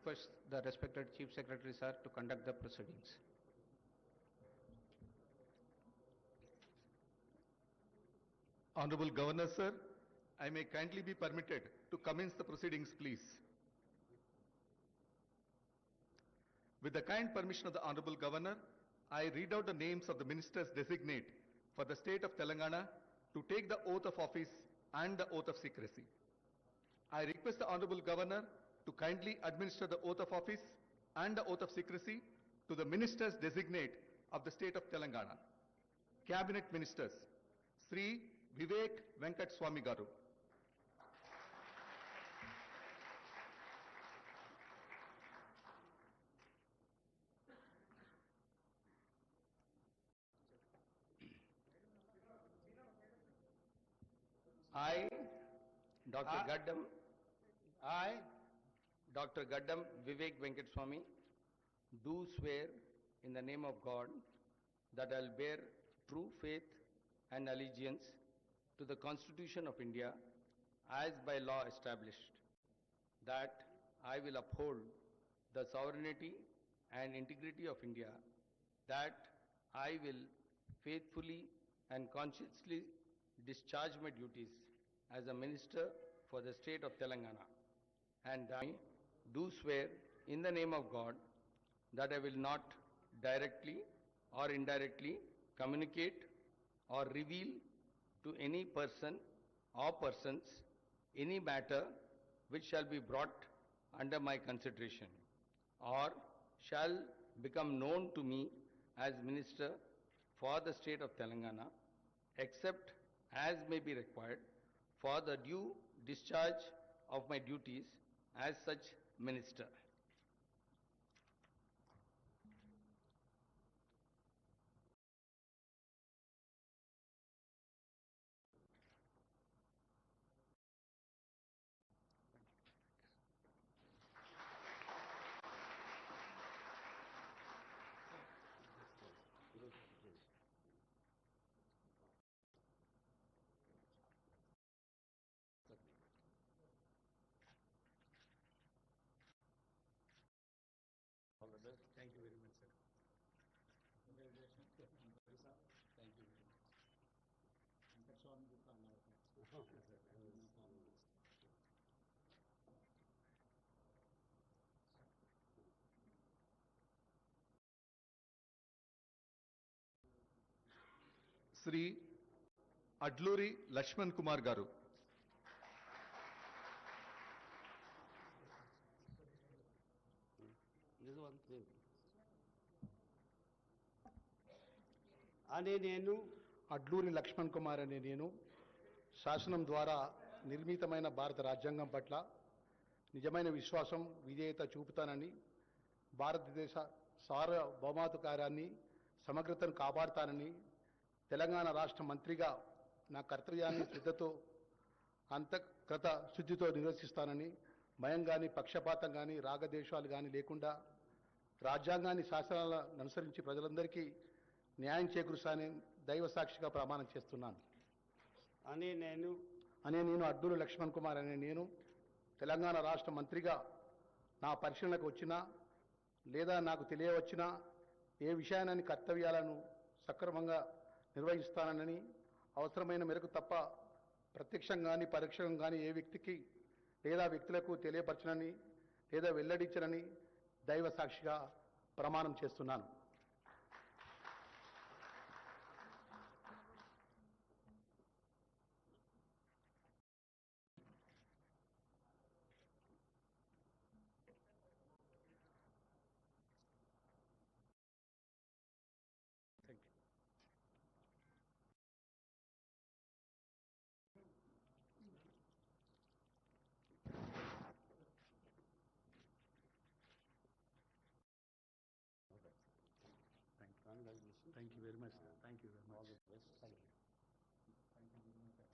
request the respected Chief Secretary sir to conduct the proceedings. Honorable Governor sir, I may kindly be permitted to commence the proceedings, please. With the kind permission of the Honorable Governor, I read out the names of the ministers designate for the state of Telangana to take the oath of office and the oath of secrecy. I request the Honorable Governor to kindly administer the oath of office and the oath of secrecy to the ministers designate of the state of Telangana. Cabinet Ministers, Sri Vivek Venkat Swami Garu. I, Dr. Gaddam Vivek Venkateswamy, do swear in the name of God that I will bear true faith and allegiance to the Constitution of India as by law established, that I will uphold the sovereignty and integrity of India, that I will faithfully and conscientiously discharge my duties as a minister for the state of Telangana, and I do swear in the name of God that I will not directly or indirectly communicate or reveal to any person or persons any matter which shall be brought under my consideration or shall become known to me as minister for the state of Telangana, except as may be required for the due discharge of my duties as such minister. All the best. Thank you very much, sir. Congratulations. Thank you very much. That's all Sri Adluri Lakshman Kumar Garu. అనే నేను అడ్లూరి లక్ష్మణ్ కుమార్ అనే నేను శాసనం ద్వారా నిర్మితమైన భారత రాజ్యాంగం పట్ల నిజమైన విశ్వాసం విధేయత చూపుతానని, భారతదేశ సార్వభౌమాధికారాన్ని సమగ్రతను కాపాడుతానని, తెలంగాణ రాష్ట్ర మంత్రిగా నా కర్తవ్యాన్ని శ్రద్ధతో అంతఃకృత శుద్ధితో నిర్వర్తిస్తానని, భయం కానీ పక్షపాతం కానీ రాగద్వేషాలు కానీ లేకుండా రాజ్యాంగాన్ని శాసనాలను అనుసరించి ప్రజలందరికీ న్యాయం చేకూరుస్తానని దైవ సాక్షిగా ప్రమాణం చేస్తున్నాను. అనే నేను అడ్లూరి లక్ష్మణ్ కుమార్ అనే నేను తెలంగాణ రాష్ట్ర మంత్రిగా నా పరిశీలనకు వచ్చినా లేదా నాకు తెలియవచ్చినా ఏ విషయాన్ని కర్తవ్యాలను సక్రమంగా నిర్వహిస్తానని, అవసరమైన మేరకు తప్ప ప్రత్యక్షంగా కానీ పరోక్షంగా కానీ ఏ వ్యక్తికి లేదా వ్యక్తులకు తెలియపరచనని లేదా వెల్లడించనని దైవ సాక్షిగా ప్రమాణం చేస్తున్నాను. Thank you very much, sir. Thank you very much. All the best. Thank you. Thank you very much, sir.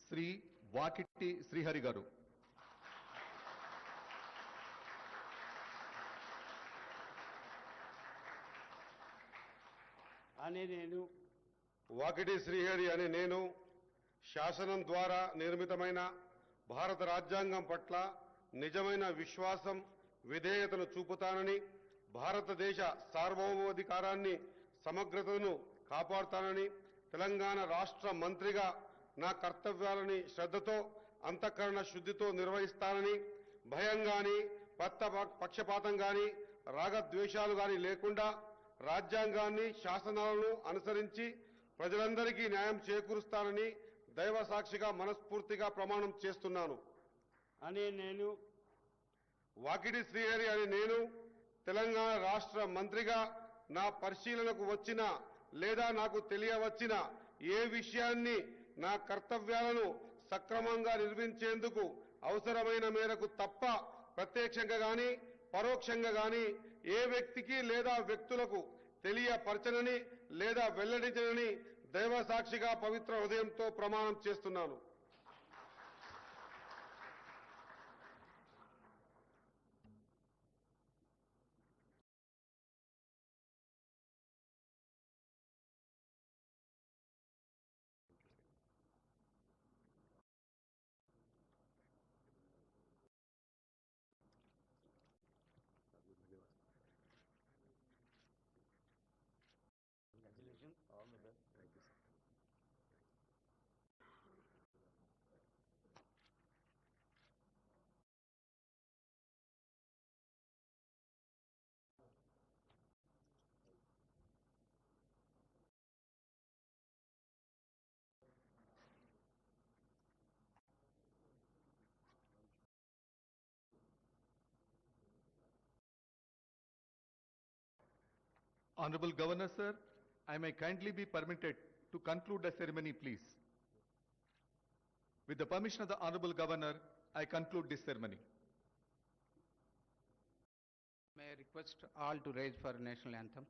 Sri Vakiti Srihari గారు. అనే నేను వాకిటి శ్రీహరి అనే నేను శాసనం ద్వారా నిర్మితమైన భారత రాజ్యాంగం పట్ల నిజమైన విశ్వాసం, విధేయతను చూపుతానని, భారతదేశ సార్వభౌమాధికారాన్ని, సమగ్రతను కాపాడుతానని, తెలంగాణ రాష్ట్ర మంత్రిగా నా కర్తవ్యాలని శ్రద్ధతో, అంతఃకరణ శుద్ధితో నిర్వహిస్తానని, భయం గాని, పక్షపాతం గాని, రాగద్వేషాలు గాని లేకుండా రాజ్యాంగాన్ని, శాసనాలను అనుసరించి ప్రజలందరికీ న్యాయం చేకూరుస్తానని దైవ సాక్షిగా మనస్ఫూర్తిగా ప్రమాణం చేస్తున్నాను. అనే నేను వాకిటి శ్రీహరి అనే నేను తెలంగాణ రాష్ట్ర మంత్రిగా నా పరిశీలనకు వచ్చిన లేదా నాకు తెలియవచ్చిన ఏ విషయాన్ని నా కర్తవ్యాలను సక్రమంగా నిర్వహించేందుకు అవసరమైన మేరకు తప్ప ప్రత్యక్షంగా గాని పరోక్షంగా గాని ఏ వ్యక్తికి లేదా వ్యక్తులకు తెలియపరచనని లేదా వెల్లడించనని దైవ సాక్షిగా పవిత్ర హృదయంతో ప్రమాణం చేస్తున్నాను. Congratulations, all the best. Thank you, sir. Honorable Governor, sir, I may kindly be permitted to conclude the ceremony, please. With the permission of the Honorable Governor, I conclude this ceremony. May I request all to rise for national anthem?